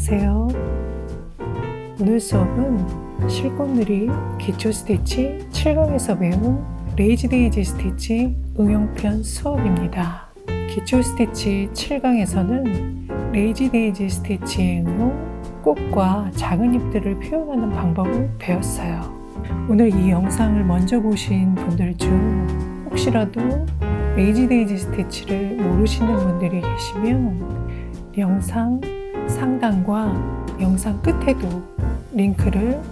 안녕하세요. 오늘 수업은 실꽃놀이 기초 스티치 7강에서 배운 레이지 데이지 스티치 응용편 수업입니다. 기초 스티치 7강에서는 레이지 데이지 스티치의 응용, 꽃과 작은 잎들을 표현하는 방법을 배웠어요. 오늘 이 영상을 먼저 보신 분들 중 혹시라도 레이지 데이지 스티치를 모르시는 분들이 계시면 영상 상단과 영상 끝에도 링크를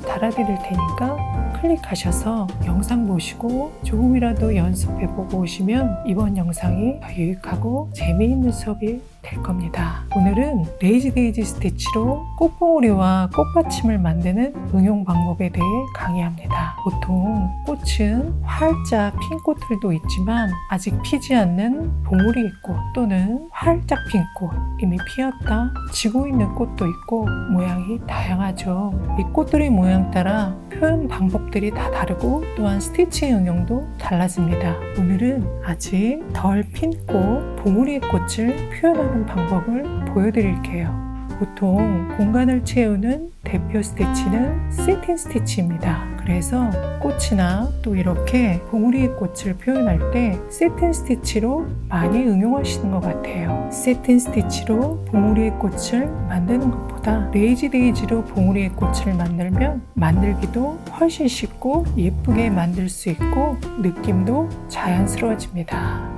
달아드릴 테니까 클릭하셔서 영상 보시고 조금이라도 연습해보고 오시면 이번 영상이 더 유익하고 재미있는 수업이 될 겁니다. 오늘은 레이지 데이지 스티치로 꽃봉오리와 꽃받침을 만드는 응용 방법에 대해 강의합니다. 보통 꽃은 활짝 핀 꽃들도 있지만 아직 피지 않는 봉오리 꽃 또는 활짝 핀 꽃, 이미 피었다 지고 있는 꽃도 있고 모양이 다양하죠. 이 꽃들의 모양 따라 표현 방법들이 다 다르고 또한 스티치의 응용도 달라집니다. 오늘은 아직 덜 핀 꽃, 봉오리 꽃을 표현하는 방법을 보여드릴게요. 보통 공간을 채우는 대표 스티치는 세틴 스티치입니다. 그래서 꽃이나 또 이렇게 봉오리의 꽃을 표현할 때 세틴 스티치로 많이 응용하시는 것 같아요. 세틴 스티치로 봉오리의 꽃을 만드는 것보다 레이지 데이지로 봉오리의 꽃을 만들면 만들기도 훨씬 쉽고 예쁘게 만들 수 있고 느낌도 자연스러워집니다.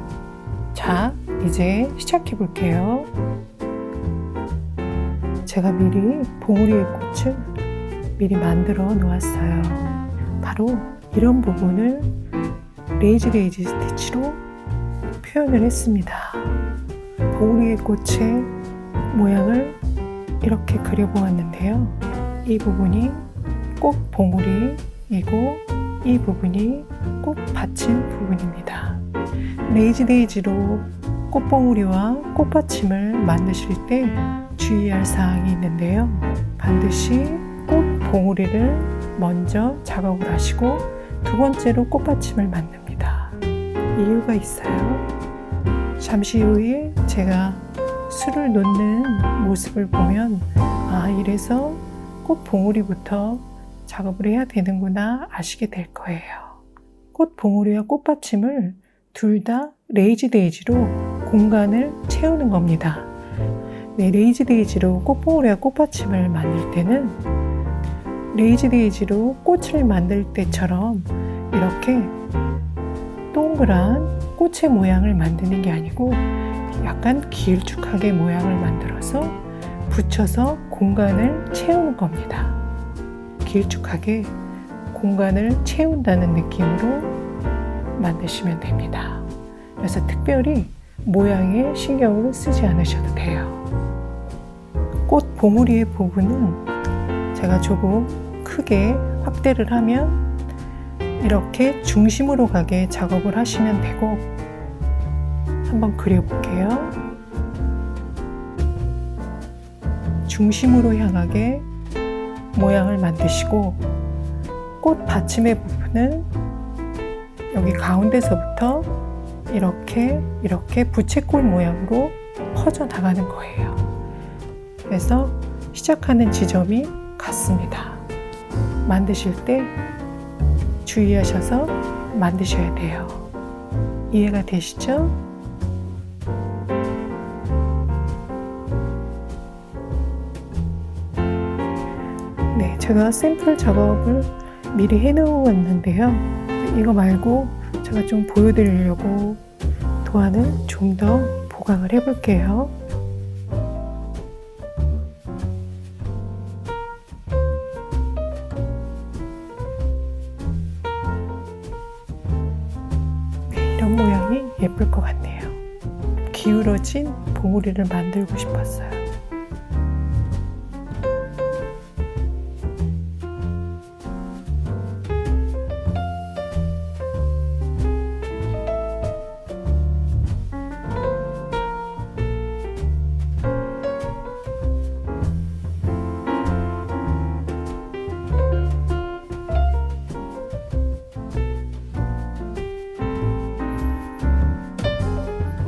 자, 이제 시작해 볼게요. 제가 미리 봉오리의 꽃을 미리 만들어 놓았어요. 바로 이런 부분을 레이지 데이지 스티치로 표현을 했습니다. 봉오리의 꽃의 모양을 이렇게 그려보았는데요. 이 부분이 꽃 봉오리이고 이 부분이 꽃 받침 부분입니다. 레이지 데이지로 꽃봉오리와 꽃받침을 만드실 때 주의할 사항이 있는데요. 반드시 꽃봉오리를 먼저 작업을 하시고 두 번째로 꽃받침을 만듭니다. 이유가 있어요. 잠시 후에 제가 술을 놓는 모습을 보면 이래서 꽃봉오리부터 작업을 해야 되는구나 아시게 될 거예요. 꽃봉오리와 꽃받침을 둘 다 레이지 데이지로 공간을 채우는 겁니다. 레이지 데이지로 꽃봉오리와 꽃받침을 만들 때는 레이지 데이지로 꽃을 만들 때처럼 이렇게 동그란 꽃의 모양을 만드는 게 아니고 약간 길쭉하게 모양을 만들어서 붙여서 공간을 채우는 겁니다. 길쭉하게 공간을 채운다는 느낌으로 만드시면 됩니다. 그래서 특별히 모양에 신경을 쓰지 않으셔도 돼요. 꽃 봉오리의 부분은 제가 조금 크게 확대를 하면 이렇게 중심으로 가게 작업을 하시면 되고 한번 그려볼게요. 중심으로 향하게 모양을 만드시고 꽃 받침의 부분은 여기 가운데서부터 이렇게 부채꼴 모양으로 퍼져나가는 거예요. 그래서 시작하는 지점이 같습니다. 만드실 때 주의하셔서 만드셔야 돼요. 이해가 되시죠? 네, 제가 샘플 작업을 미리 해놓았는데요. 이거 말고 제가 좀 보여드리려고 도안을 좀 더 보강을 해볼게요. 네, 이런 모양이 예쁠 것 같네요. 기울어진 봉오리를 만들고 싶었어요.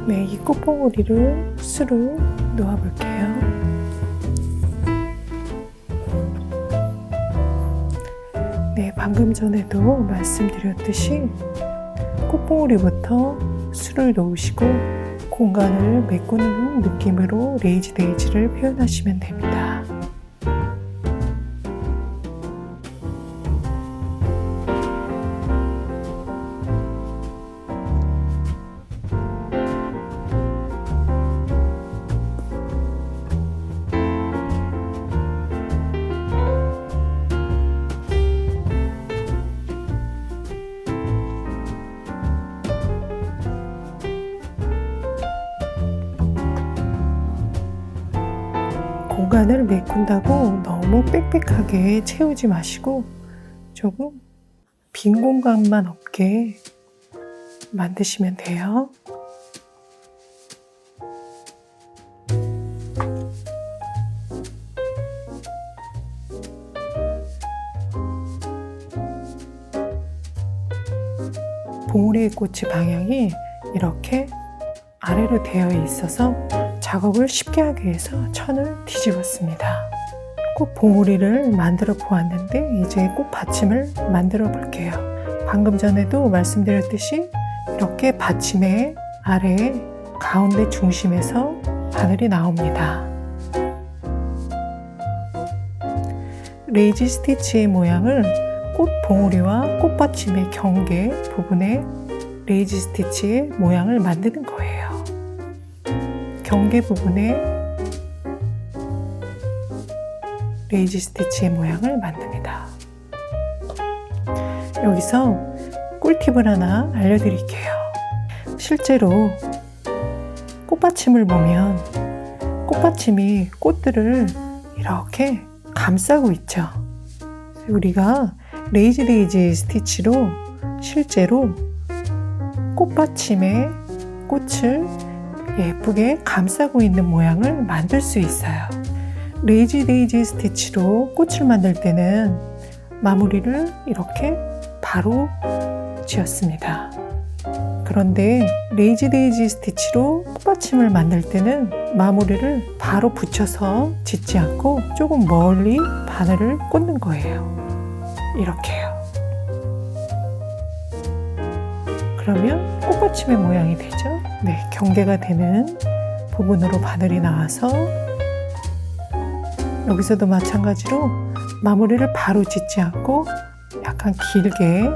네, 이 꽃봉오리를 수를 놓아볼게요. 네, 방금 전에도 말씀드렸듯이 꽃봉오리부터 술을 놓으시고 공간을 메꾸는 느낌으로 레이지 데이지를 표현하시면 됩니다. 공간을 메꾼다고 너무 빽빽하게 채우지 마시고 조금 빈 공간만 없게 만드시면 돼요. 봉우리의 꽃의 방향이 이렇게 아래로 되어 있어서 작업을 쉽게 하기 위해서 천을 뒤집었습니다. 꽃 봉우리를 만들어 보았는데 이제 꽃 받침을 만들어 볼게요. 방금 전에도 말씀드렸듯이 이렇게 받침의 아래 가운데 중심에서 바늘이 나옵니다. 레이지 스티치의 모양을 꽃 봉우리와 꽃 받침의 경계 부분에 레이지 스티치의 모양을 만드는 거예요. 경계 부분에 레이지 스티치의 모양을 만듭니다. 여기서 꿀팁을 하나 알려드릴게요. 실제로 꽃받침을 보면 꽃받침이 꽃들을 이렇게 감싸고 있죠. 우리가 레이지 데이지 스티치로 실제로 꽃받침에 꽃을 예쁘게 감싸고 있는 모양을 만들 수 있어요. 레이지 데이지 스티치로 꽃을 만들 때는 마무리를 이렇게 바로 지었습니다. 그런데 레이지 데이지 스티치로 꽃받침을 만들 때는 마무리를 바로 붙여서 짓지 않고 조금 멀리 바늘을 꽂는 거예요. 이렇게요. 그러면 꽃받침의 모양이 되죠. 네, 경계가 되는 부분으로 바늘이 나와서 여기서도 마찬가지로 마무리를 바로 짓지 않고 약간 길게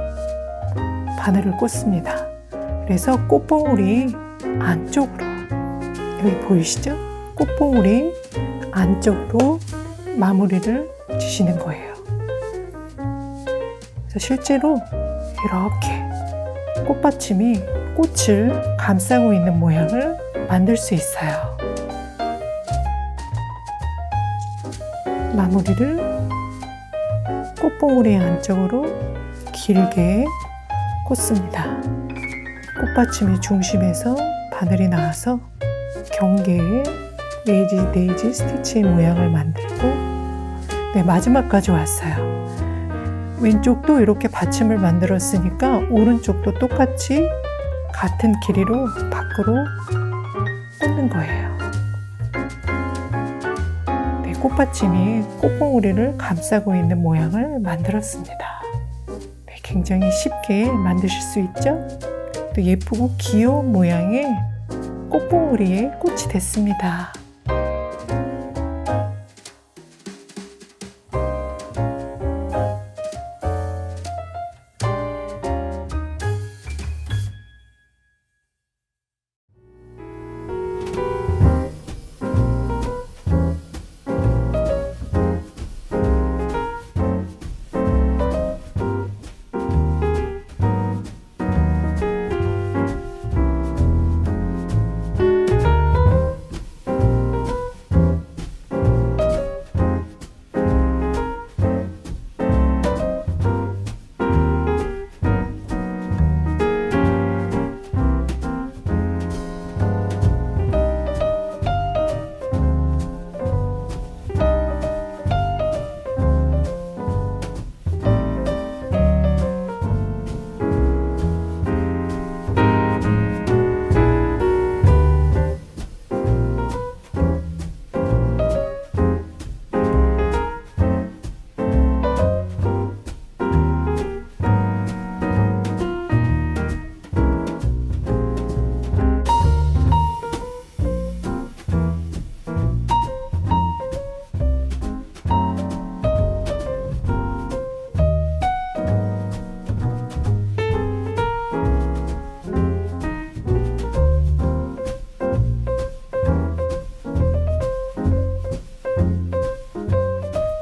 바늘을 꽂습니다. 그래서 꽃봉오리 안쪽으로, 여기 보이시죠? 꽃봉오리 안쪽으로 마무리를 지시는 거예요. 그래서 실제로 이렇게 꽃받침이 꽃을 감싸고 있는 모양을 만들 수 있어요. 마무리를 꽃봉오리 안쪽으로 길게 꽂습니다. 꽃받침의 중심에서 바늘이 나와서 경계에 레이지 데이지 스티치의 모양을 만들고, 네, 마지막까지 왔어요. 왼쪽도 이렇게 받침을 만들었으니까 오른쪽도 똑같이 같은 길이로 밖으로 꽂는 거예요. 네, 꽃받침이 꽃봉오리를 감싸고 있는 모양을 만들었습니다. 네, 굉장히 쉽게 만드실 수 있죠? 또 예쁘고 귀여운 모양의 꽃봉오리의 꽃이 됐습니다.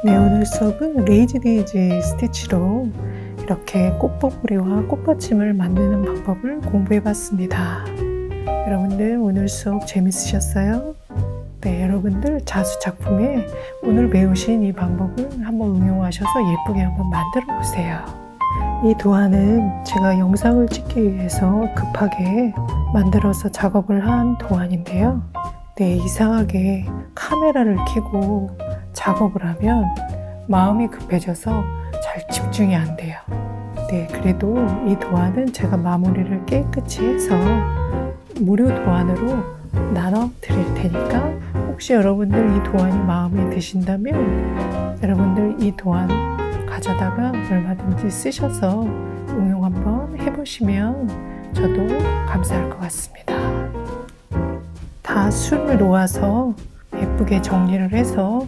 네, 오늘 수업은 레이지 데이지 스티치로 이렇게 꽃봉오리와 꽃받침을 만드는 방법을 공부해 봤습니다. 여러분들 오늘 수업 재밌으셨어요? 네, 여러분들 자수 작품에 오늘 배우신 이 방법을 한번 응용하셔서 예쁘게 한번 만들어 보세요. 이 도안은 제가 영상을 찍기 위해서 급하게 만들어서 작업을 한 도안인데요. 네, 이상하게 카메라를 켜고 작업을 하면 마음이 급해져서 잘 집중이 안 돼요. 네, 그래도 이 도안은 제가 마무리를 깨끗이 해서 무료 도안으로 나눠 드릴 테니까 혹시 여러분들 이 도안이 마음에 드신다면 여러분들 이 도안 가져다가 얼마든지 쓰셔서 응용 한번 해보시면 저도 감사할 것 같습니다. 다 술을 놓아서 예쁘게 정리를 해서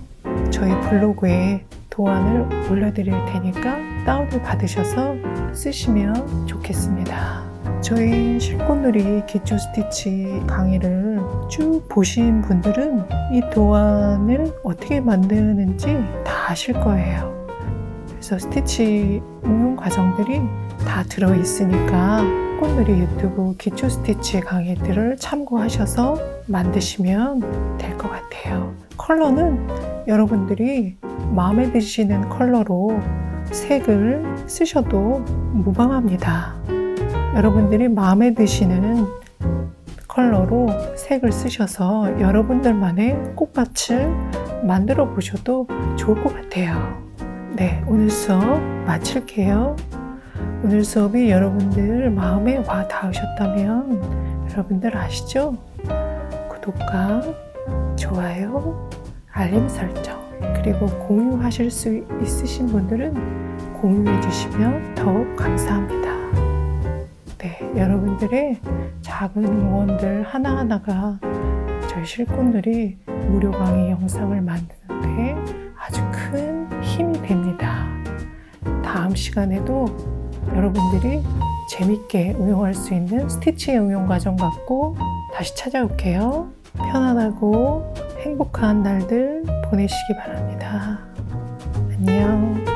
저희 블로그에 도안을 올려드릴 테니까 다운을 받으셔서 쓰시면 좋겠습니다. 저희 실꽃놀이 기초 스티치 강의를 쭉 보신 분들은 이 도안을 어떻게 만드는지 다 아실 거예요. 그래서 스티치 응용 과정들이 다 들어있으니까 꽃놀이 유튜브 기초 스티치 강의들을 참고하셔서 만드시면 될 것 같아요. 컬러는 여러분들이 마음에 드시는 컬러로 색을 쓰셔도 무방합니다. 여러분들이 마음에 드시는 컬러로 색을 쓰셔서 여러분들만의 꽃밭을 만들어 보셔도 좋을 것 같아요. 네, 오늘 수업 마칠게요. 오늘 수업이 여러분들 마음에 와 닿으셨다면 여러분들 아시죠? 구독과 좋아요, 알림 설정, 그리고 공유하실 수 있으신 분들은 공유해 주시면 더욱 감사합니다. 네, 여러분들의 작은 응원들 하나하나가 저희 실꽃놀이 무료 강의 영상을 만드는데 아주 큰 힘이 됩니다. 다음 시간에도 여러분들이 재밌게 응용할 수 있는 스티치 응용 과정 갖고 다시 찾아올게요. 편안하고 행복한 날들 보내시기 바랍니다. 안녕.